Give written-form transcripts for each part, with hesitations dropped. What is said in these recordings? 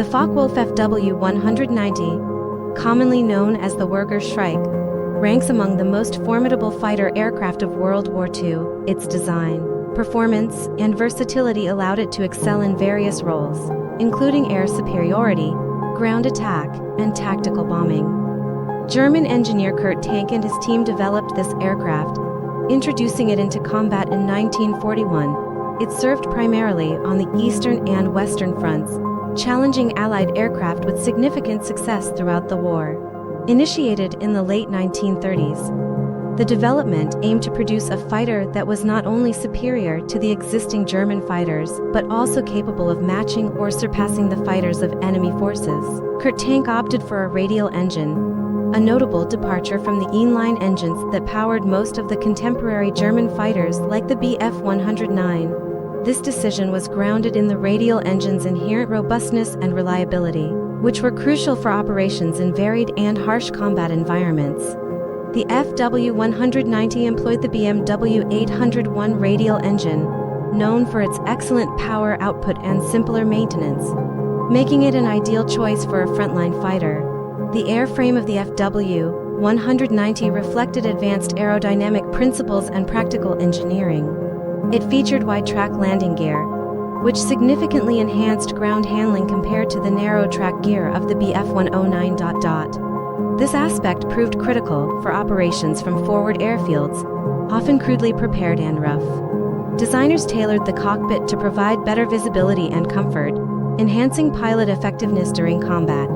The Focke Wulf FW 190, commonly known as the Werger Shrike, ranks among the most formidable fighter aircraft of World War II. Its design, performance, and versatility allowed it to excel in various roles, including air superiority, ground attack, and tactical bombing. German engineer Kurt Tank and his team developed this aircraft, introducing it into combat in 1941. It served primarily on the Eastern and Western fronts, challenging Allied aircraft with significant success throughout the war. Initiated in the late 1930s, the development aimed to produce a fighter that was not only superior to the existing German fighters, but also capable of matching or surpassing the fighters of enemy forces. Kurt Tank opted for a radial engine, a notable departure from the inline engines that powered most of the contemporary German fighters like the Bf 109. This decision was grounded in the radial engine's inherent robustness and reliability, which were crucial for operations in varied and harsh combat environments. The FW-190 employed the BMW 801 radial engine, known for its excellent power output and simpler maintenance, making it an ideal choice for a frontline fighter. The airframe of the FW-190 reflected advanced aerodynamic principles and practical engineering. It featured wide-track landing gear, which significantly enhanced ground handling compared to the narrow-track gear of the Bf 109. This aspect proved critical for operations from forward airfields, often crudely prepared and rough. Designers tailored the cockpit to provide better visibility and comfort, enhancing pilot effectiveness during combat.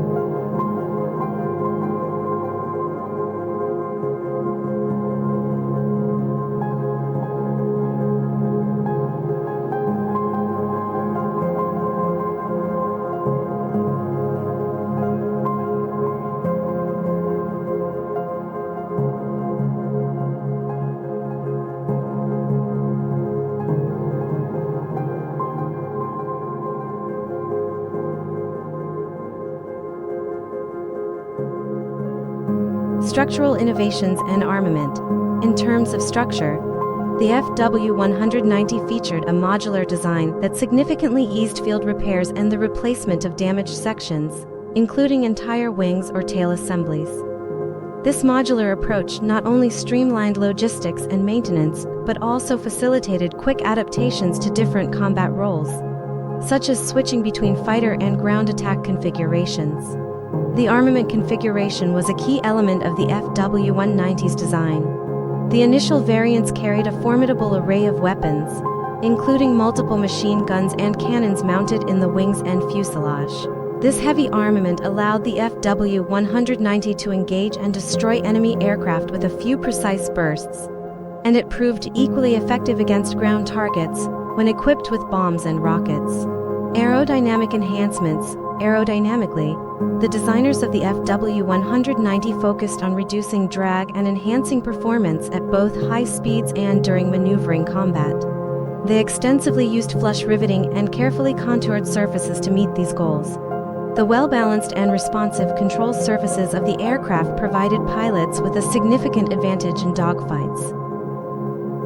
Structural innovations and armament. In terms of structure, the FW-190 featured a modular design that significantly eased field repairs and the replacement of damaged sections, including entire wings or tail assemblies. This modular approach not only streamlined logistics and maintenance, but also facilitated quick adaptations to different combat roles, such as switching between fighter and ground attack configurations. The armament configuration was a key element of the FW-190's design. The initial variants carried a formidable array of weapons, including multiple machine guns and cannons mounted in the wings and fuselage. This heavy armament allowed the FW-190 to engage and destroy enemy aircraft with a few precise bursts, and it proved equally effective against ground targets when equipped with bombs and rockets. Aerodynamic enhancements. Aerodynamically, the designers of the FW-190 focused on reducing drag and enhancing performance at both high speeds and during maneuvering combat. They extensively used flush riveting and carefully contoured surfaces to meet these goals. The well-balanced and responsive control surfaces of the aircraft provided pilots with a significant advantage in dogfights.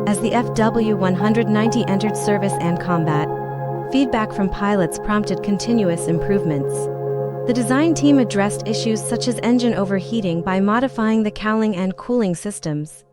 As the FW-190 entered service and combat, feedback from pilots prompted continuous improvements. The design team addressed issues such as engine overheating by modifying the cowling and cooling systems.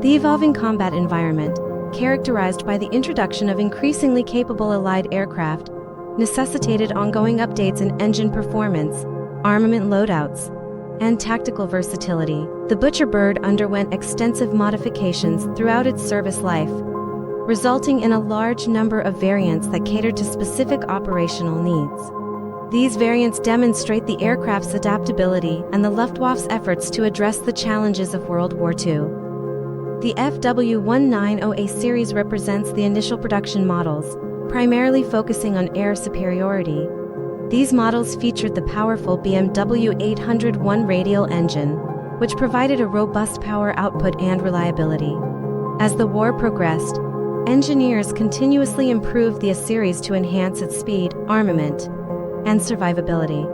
The evolving combat environment, characterized by the introduction of increasingly capable Allied aircraft, necessitated ongoing updates in engine performance, armament loadouts, and tactical versatility. The Butcher bird underwent extensive modifications throughout its service life, resulting in a large number of variants that catered to specific operational needs. These variants demonstrate the aircraft's adaptability and the Luftwaffe's efforts to address the challenges of World War II. The FW190A series represents the initial production models, primarily focusing on air superiority. These models featured the powerful BMW 801 radial engine, which provided a robust power output and reliability. As the war progressed, engineers continuously improved the series to enhance its speed, armament, and survivability.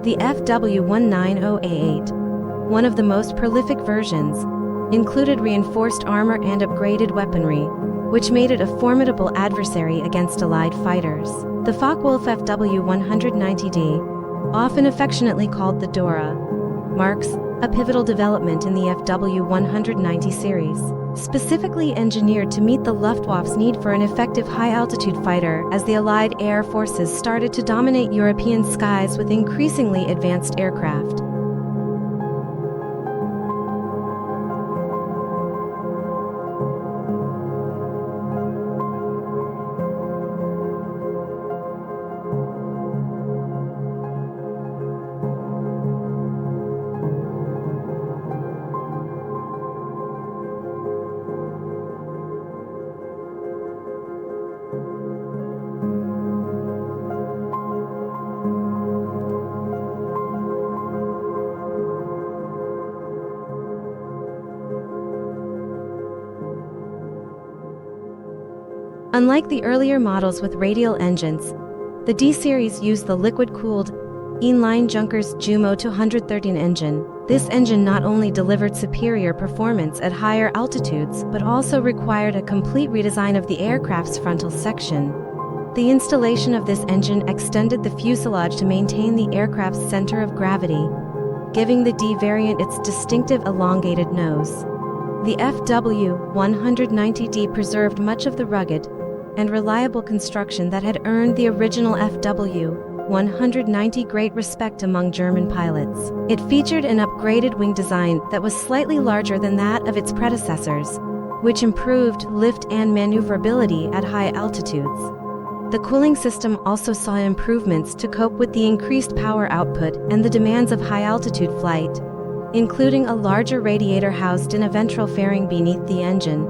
The FW190A8, one of the most prolific versions, included reinforced armor and upgraded weaponry, which made it a formidable adversary against Allied fighters. The Focke Wulf FW 190D, often affectionately called the Dora, marks a pivotal development in the FW 190 series, specifically engineered to meet the Luftwaffe's need for an effective high-altitude fighter as the Allied air forces started to dominate European skies with increasingly advanced aircraft. Unlike the earlier models with radial engines, the D-Series used the liquid-cooled, inline Junkers Jumo 213 engine. This engine not only delivered superior performance at higher altitudes but also required a complete redesign of the aircraft's frontal section. The installation of this engine extended the fuselage to maintain the aircraft's center of gravity, giving the D variant its distinctive elongated nose. The FW190D preserved much of the rugged and reliable construction that had earned the original FW190 great respect among German pilots. It featured an upgraded wing design that was slightly larger than that of its predecessors, which improved lift and maneuverability at high altitudes. The cooling system also saw improvements to cope with the increased power output and the demands of high-altitude flight, including a larger radiator housed in a ventral fairing beneath the engine.